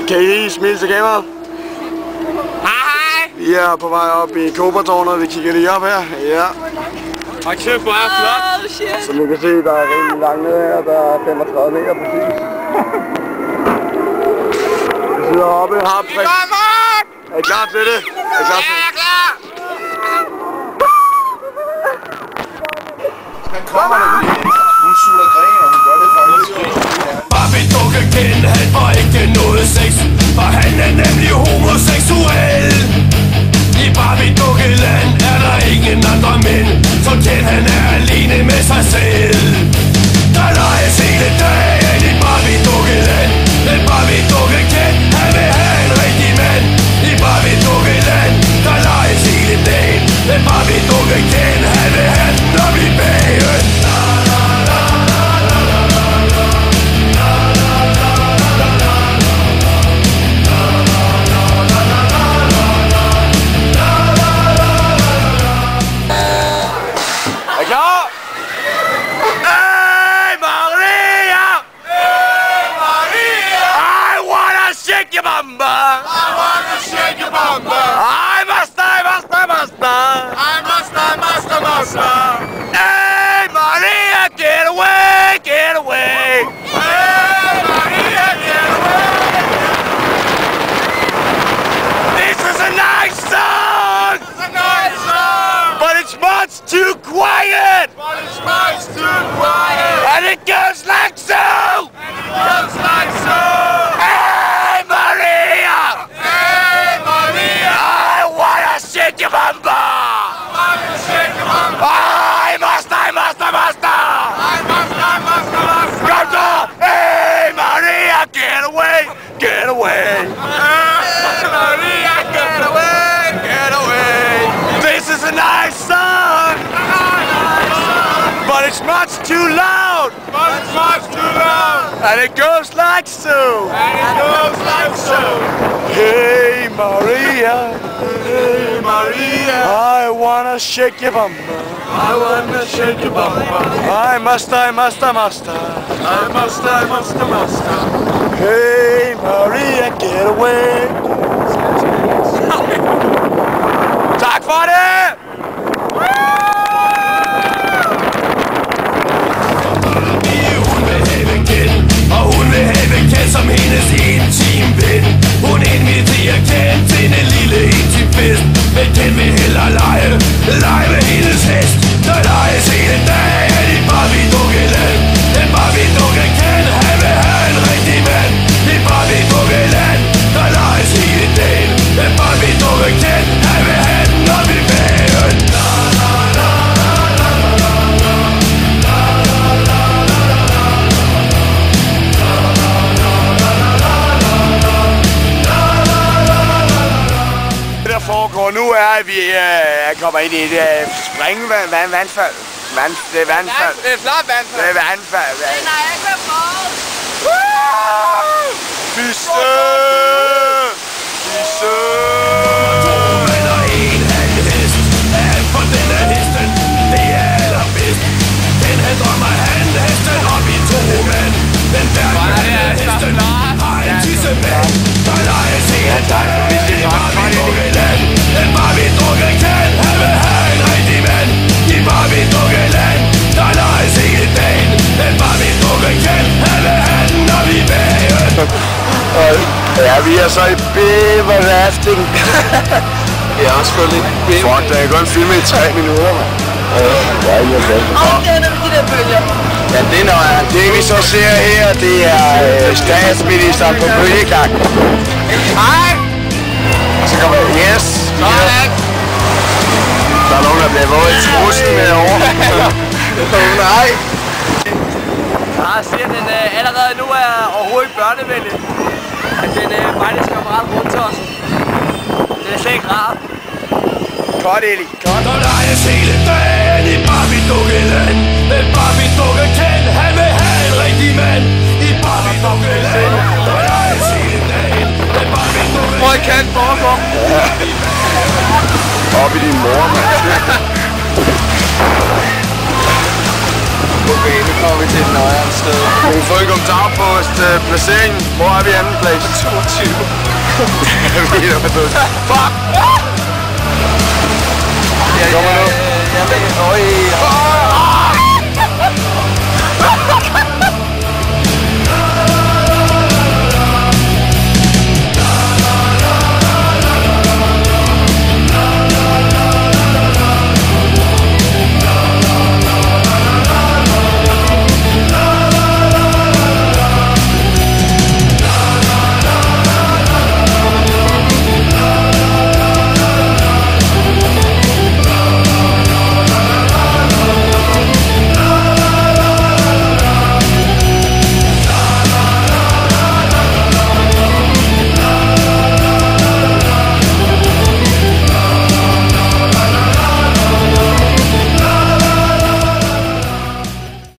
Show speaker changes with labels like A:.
A: Kan I smile til kameraet?
B: Hej!
A: Vi er på vej op i Cobra-tårnet. Vi kigger lige op her. Ja.
B: Og kæft, hvor er flot!
A: Som du kan se, der er rimelig langt ned her. Der er 35 meter præcis. Vi sidder oppe og har præcis. Er I klar til det? Er I klar til det?
B: Jeg er klar!
C: Han kommer der lige. Hun suger gren, og hun gør det faktisk.
D: Barbie dukke kendt, han får ikke noget sex, for han er nemlig homoseksuel. I Barbie dukkeland er der ingen andre mænd, så Ken han er alene med sig selv. Der leges hele dagen i Barbie dukkeland, men Barbie dukke Ken, han vil have en rigtig mand. I Barbie dukkeland, der leges hele dagen, men Barbie dukke Ken, han vil have den op i bagen.
A: Hey Maria, get away, get away. Hey Maria, get away. This is a nice song. It's a nice song. But it's much too quiet. But it's much too quiet. And it goes like so. And it goes like so. Hey Maria. Hey Maria. I wanna shake your bumper. Get away! Hey, Maria, get away! Get away! This is a nice song! But it's much too loud! But it's much too loud! And it goes like so! And it goes like so! Hey, Maria! Hey, Maria! I wanna shake your bumper! I wanna shake your bumper! I must. I must. Hey Maria, get away. Tak for det!
D: Hun vil have Ken, og hun vil have Ken som hendes intime ven. Hun inviterer Ken til en lille intim fest, men Ken vil hellere lege med hendes hest. Der leges hele dagen i Barbie-dukkeland, men Barbie-dukke Ken, han vil have en rigtig mand. I Barbie-dukkeland, der leges hele dagen, men Barbie-dukke Ken, han vil have den op i bagen.
A: Foregår nu er, at vi kommer ind i et vandfald. Det er vandfald.
B: Det er flot vandfald.
A: Det er vandfald.
E: Det er Niagara Falls.
A: Fisse! Fisse!
D: To mænd og en halv hest. Alt for den af hesten, det er allerbedst. Den han drømmer han hesten op i to mand. Den hverken af hesten har en tissemand. Der leges hele dagen i Barbie-dukkeland. Den Barbie-dukke Ken, han vil have en rigtig mand. I Barbie-dukkeland, der leges hele dagen. Den Barbie-dukke Ken, han vil have den op i bagen.
A: Ja, vi er så i beaver rafting.
C: Jeg har også fået lidt bim.
A: Fuck, der kan kun filme i 3 minutter, mand. Ja, jeg er glad.
E: Og det er de der bølger.
A: Ja, det vi så ser her, det er statsministeren på bølgeklang. Hej! Og så kommer det, yes!
B: Sådan!
A: Der er nogen, der bliver våget i trussen herovre. Nej!
B: Jeg siger, at den allerede nu er overhovedet ikke børnevenlig. At den faktisk kommer ret rundt til os. Den er slet ikke rar.
A: Godt, Eli. Godt.
D: Der leges hele dagen i Barbie-dukkeland, men Barbie-dukke Ken, han vil have en rigtig mand. I Barbie-dukkeland, der leges hele dagen, men Barbie-dukke
B: Hvor I kan foregå.
A: Ja. Op i din mor, mand.
B: Okay, nu kommer vi til et nøjere sted.
A: Kan vi få en kommentar på placeringen? Hvor er vi anden plads?
B: 22.
A: Fuck!
B: Jeg ved ikke.